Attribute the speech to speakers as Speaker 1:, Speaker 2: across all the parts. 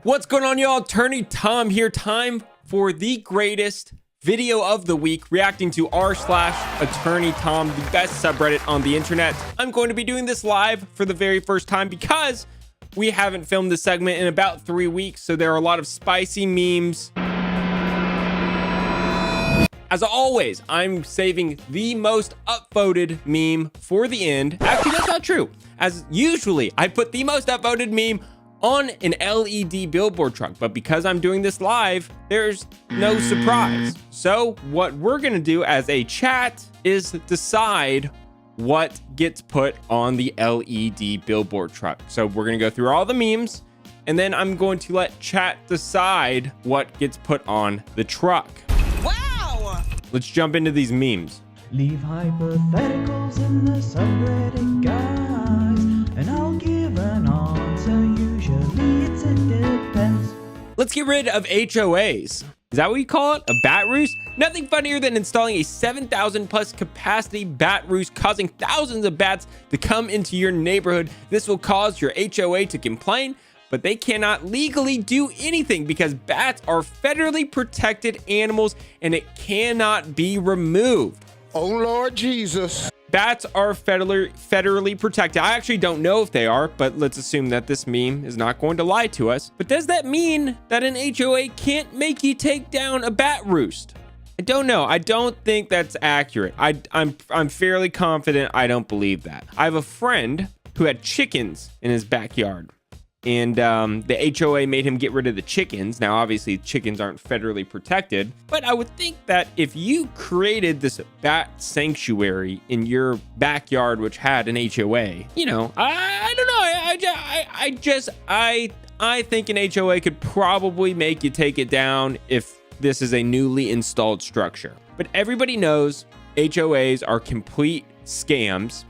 Speaker 1: What's going on, y'all? Attorney Tom here. Time for the greatest video of the week, reacting to r/Attorney Tom, the best subreddit on the internet. I'm going to be doing this live for the very first time because we haven't filmed this segment in about 3 weeks, so there are a lot of spicy memes. As always, I'm saving the most upvoted meme for the end. Actually, that's not true. As usually, I put the most upvoted meme on an LED billboard truck, but because I'm doing this live, there's no surprise. So what we're gonna do as a chat is decide what gets put on the LED billboard truck. So we're gonna go through all the memes, and then I'm going to let chat decide what gets put on the truck. Wow! Let's jump into these memes.
Speaker 2: Leave hypotheticals in the subreddit, guys, and I'll give an answer. Usually it's a depends.
Speaker 1: Let's get rid of HOAs. Is that what you call it? A bat roost? Nothing funnier than installing a 7,000 plus capacity bat roost, causing thousands of bats to come into your neighborhood. This will cause your HOA to complain, but they cannot legally do anything because bats are federally protected animals and it cannot be removed.
Speaker 3: Oh, Lord Jesus.
Speaker 1: Bats are federally protected. I actually don't know if they are, but let's assume that this meme is not going to lie to us. But does that mean that an HOA can't make you take down a bat roost? I don't know. I don't think that's accurate. I'm fairly confident I don't believe that. I have a friend who had chickens in his backyard, and the HOA made him get rid of the chickens. Now, obviously, chickens aren't federally protected, but I would think that if you created this bat sanctuary in your backyard, which had an HOA, you know, I don't know. I think an HOA could probably make you take it down if this is a newly installed structure. But everybody knows HOAs are complete scams.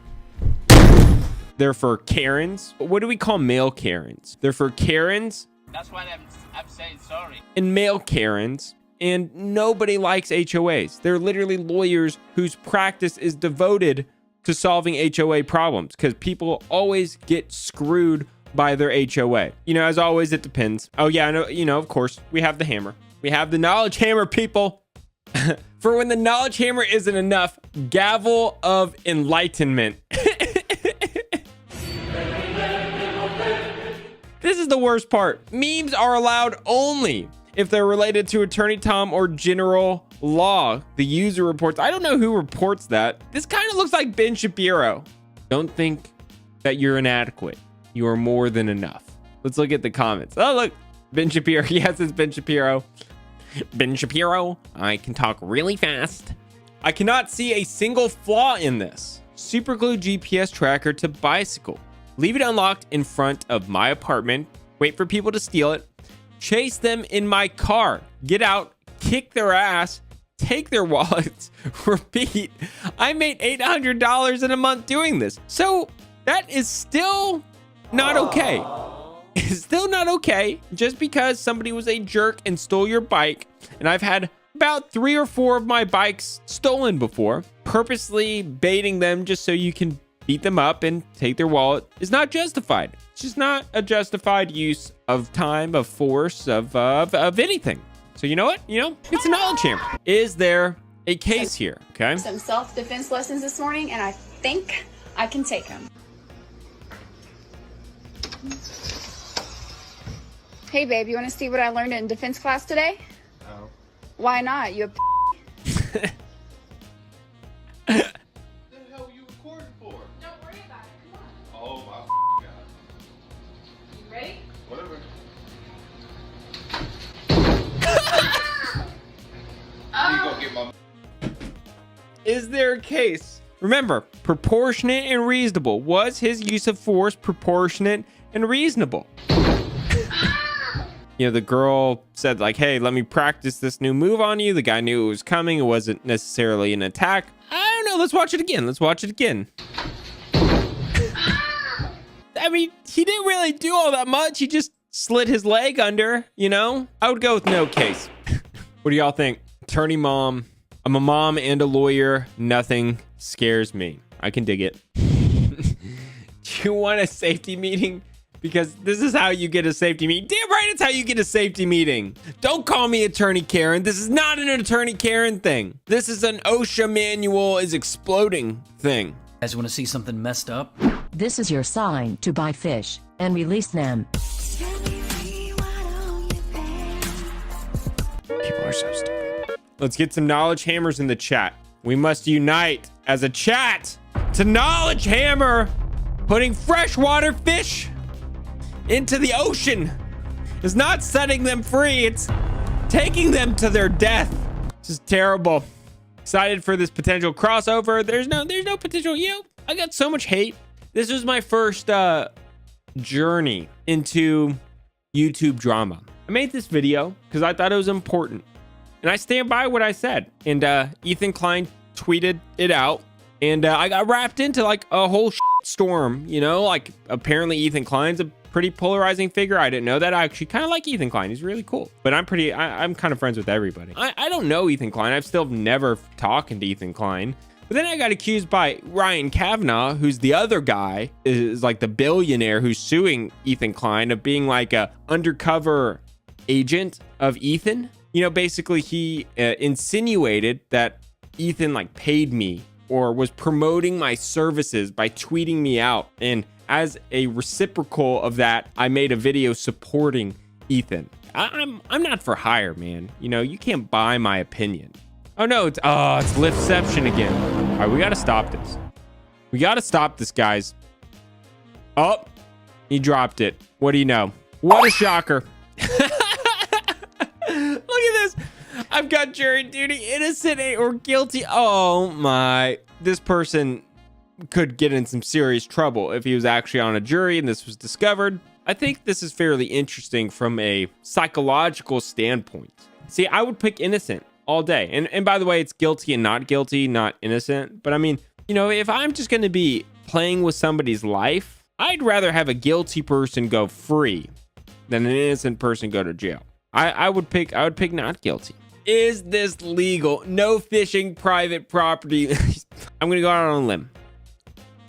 Speaker 1: They're for Karens. What do we call male Karens? They're for Karens.
Speaker 4: That's why I'm saying sorry.
Speaker 1: And male Karens. And nobody likes HOAs. They're literally lawyers whose practice is devoted to solving HOA problems because people always get screwed by their HOA. You know, as always, it depends. Oh yeah, I know, you know, of course, we have the hammer. We have the knowledge hammer, people. For when the knowledge hammer isn't enough, gavel of enlightenment. This is the worst part. Memes are allowed only if they're related to Attorney Tom or general law. The user reports. I don't know who reports that. This kind of looks like Ben Shapiro. Don't think that you're inadequate. You are more than enough. Let's look at the comments. Oh, look. Ben Shapiro. Yes, it's Ben Shapiro. Ben Shapiro. I can talk really fast. I cannot see a single flaw in this. Superglue GPS tracker to bicycle. Leave it unlocked in front of my apartment. Wait for people to steal it. Chase them in my car. Get out. Kick their ass. Take their wallets. Repeat. I made $800 in a month doing this. So that is still not okay. It's still not okay just because somebody was a jerk and stole your bike. And I've had about 3 or 4 of my bikes stolen before. Purposely baiting them just so you can beat them up and take their wallet is not justified. It's just not a justified use of time, of force, of anything. So you know what? You know, it's a knowledge hammer. Is there a case here? Okay.
Speaker 5: Some self-defense lessons this morning, and I think I can take them. Hey, babe, you want to see what I learned in defense class today?
Speaker 3: No.
Speaker 5: Why not? You a
Speaker 1: Is there a case? Remember, proportionate and reasonable. Was his use of force proportionate and reasonable? You know, the girl said like, hey, let me practice this new move on you. The guy knew it was coming. It wasn't necessarily an attack. I don't know. Let's watch it again. Let's watch it again. I mean, he didn't really do all that much. He just slid his leg under, you know? I would go with no case. What do y'all think? Attorney mom. I'm a mom and a lawyer. Nothing scares me. I can dig it. Do you want a safety meeting? Because this is how you get a safety meeting. Damn right. It's how you get a safety meeting. Don't call me Attorney Karen. This is not an Attorney Karen thing. This is an OSHA manual is exploding thing.
Speaker 6: Guys want to see something messed up?
Speaker 7: This is your sign to buy fish and release them.
Speaker 1: People are so stupid. Let's get some knowledge hammers in the chat. We must unite as a chat to knowledge hammer. Putting freshwater fish into the ocean is not setting them free. It's taking them to their death. This is terrible. Excited for this potential crossover. There's no potential. You know, I got so much hate. This was my first journey into YouTube drama. I made this video because I thought it was important, and I stand by what I said. And Ethan Klein tweeted it out, and I got wrapped into like a whole storm. You know, like apparently Ethan Klein's a pretty polarizing figure. I didn't know that. I actually kind of like Ethan Klein. He's really cool. But I'm kind of friends with everybody. I don't know Ethan Klein. I've still never talking to Ethan Klein. But then I got accused by Ryan Kavanaugh, who's the other guy, is like the billionaire who's suing Ethan Klein, of being like a undercover agent of Ethan. You know, basically he insinuated that Ethan like paid me or was promoting my services by tweeting me out. And as a reciprocal of that, I made a video supporting Ethan. I'm not for hire, man. You know, you can't buy my opinion. Oh no, it's Liftception again. All right, we got to stop this. We got to stop this, guys. Oh, he dropped it. What do you know? What a shocker. Look at this. I've got jury duty, innocent or guilty. Oh my. This person could get in some serious trouble if he was actually on a jury and this was discovered. I think this is fairly interesting from a psychological standpoint. See, I would pick innocent all day. And by the way, it's guilty and not guilty, not innocent. But I mean, you know, if I'm just going to be playing with somebody's life, I'd rather have a guilty person go free than an innocent person go to jail. I would pick not guilty. Is this legal? No fishing private property. I'm going to go out on a limb.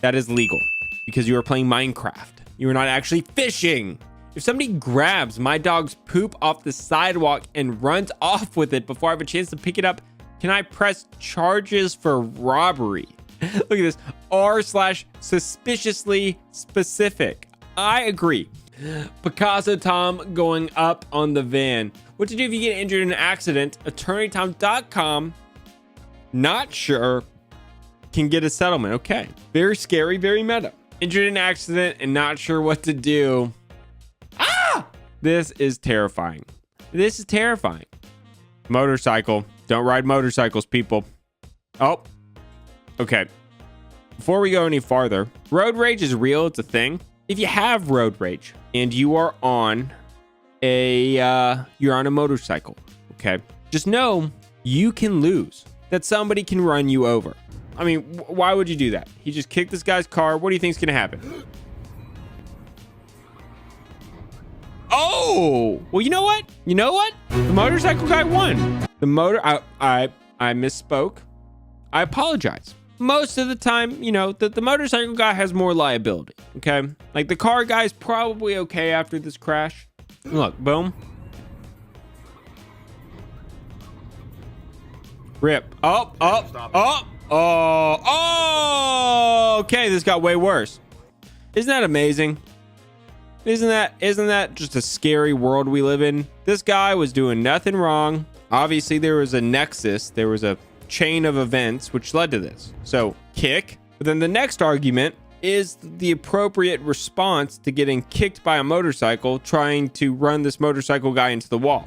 Speaker 1: That is legal because you are playing Minecraft. You are not actually fishing. If somebody grabs my dog's poop off the sidewalk and runs off with it before I have a chance to pick it up, can I press charges for robbery? Look at this. R/suspiciously specific. I agree. Picasso Tom going up on the van. What to do if you get injured in an accident? AttorneyTom.com. Not sure. Can get a settlement. Okay. Very scary, very meta. Injured in an accident and not sure what to do. This is terrifying. This is terrifying. Motorcycle. Don't ride motorcycles, people. Oh. Okay. Before we go any farther, road rage is real. It's a thing. If you have road rage and you are on a motorcycle, okay, just know you can lose. That somebody can run you over. I mean, why would you do that? He just kicked this guy's car. What do you think is gonna happen? Oh, well, you know what? You know what? The motorcycle guy won. I misspoke. I apologize. Most of the time, you know, the motorcycle guy has more liability. Okay. Like the car guy's probably okay after this crash. Look, boom. Rip. Oh. Okay, this got way worse. Isn't that amazing? Isn't that just a scary world we live in? This guy was doing nothing wrong. Obviously, there was a nexus. There was a chain of events which led to this. So, kick. But then the next argument is the appropriate response to getting kicked by a motorcycle trying to run this motorcycle guy into the wall.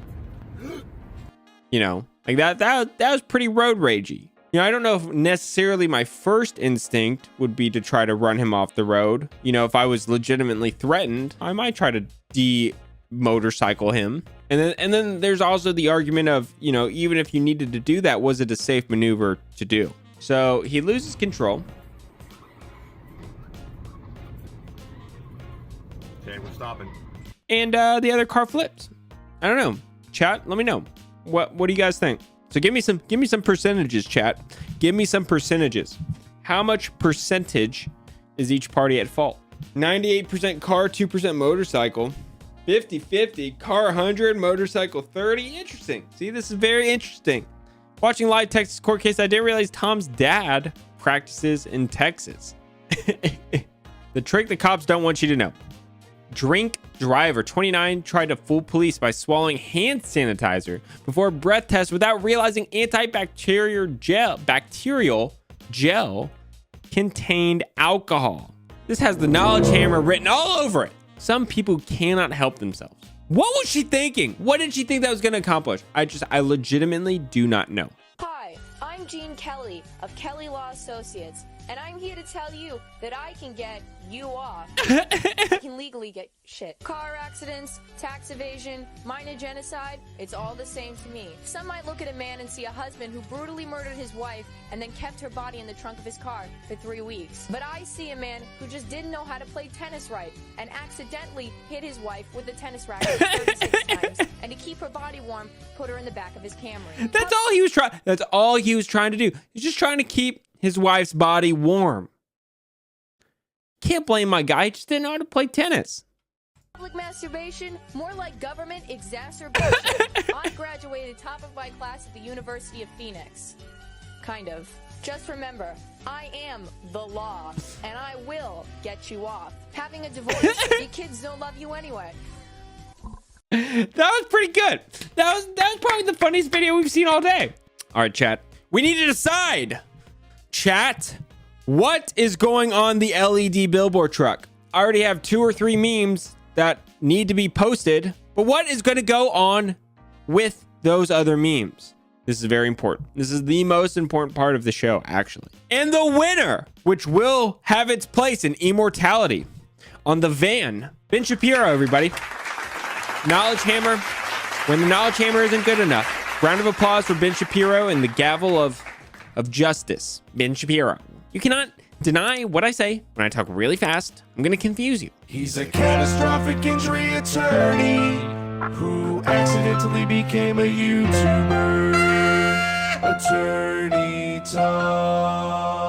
Speaker 1: You know, like that was pretty road ragey. You know, I don't know if necessarily my first instinct would be to try to run him off the road. You know, if I was legitimately threatened, I might try to motorcycle him. And then there's also the argument of, you know, even if you needed to do that, was it a safe maneuver to do? So he loses control.
Speaker 8: Okay, we're stopping.
Speaker 1: And the other car flips. I don't know. Chat, let me know. What do you guys think? So give me some percentages, chat. Give me some percentages. How much percentage is each party at fault? 98% car, 2% motorcycle. 50-50, car 100, motorcycle 30. Interesting. See, this is very interesting. Watching live Texas court case, I didn't realize Tom's dad practices in Texas. The trick the cops don't want you to know. Drink driver 29 tried to fool police by swallowing hand sanitizer before a breath test without realizing antibacterial gel contained alcohol. This has the knowledge hammer written all over it. Some people cannot help themselves. What was she thinking? What did she think that was going to accomplish? I legitimately do not know.
Speaker 8: Hi, I'm Jean Kelly of Kelly Law Associates, and I'm here to tell you that I can get you off. I can legally get shit. Car accidents, tax evasion, minor genocide, it's all the same to me. Some might look at a man and see a husband who brutally murdered his wife and then kept her body in the trunk of his car for 3 weeks. But I see a man who just didn't know how to play tennis right and accidentally hit his wife with a tennis racket 36 times, and to keep her body warm, put her in the back of his Camry.
Speaker 1: That's all he was trying. That's all he was trying to do. He's just trying to keep his wife's body warm. Can't blame my guy. He just didn't know how to play tennis.
Speaker 8: Public masturbation, more like government exacerbation. I graduated top of my class at the University of Phoenix. Kind of. Just remember, I am the law, and I will get you off. Having a divorce, your kids don't love you anyway.
Speaker 1: That was pretty good. That was probably the funniest video we've seen all day. All right, chat. We need to decide. Chat, what is going on the LED billboard truck? I already have 2 or 3 memes that need to be posted, but what is going to go on with those other memes? This is very important. This is the most important part of the show, actually. And the winner, which will have its place in immortality on the van, Ben Shapiro, everybody. Knowledge hammer. When the knowledge hammer isn't good enough. Round of applause for Ben Shapiro and the gavel of justice. Ben Shapiro. You cannot deny what I say when I talk really fast. I'm going to confuse you.
Speaker 9: He's a catastrophic injury attorney who accidentally became a YouTuber. Attorney Tom.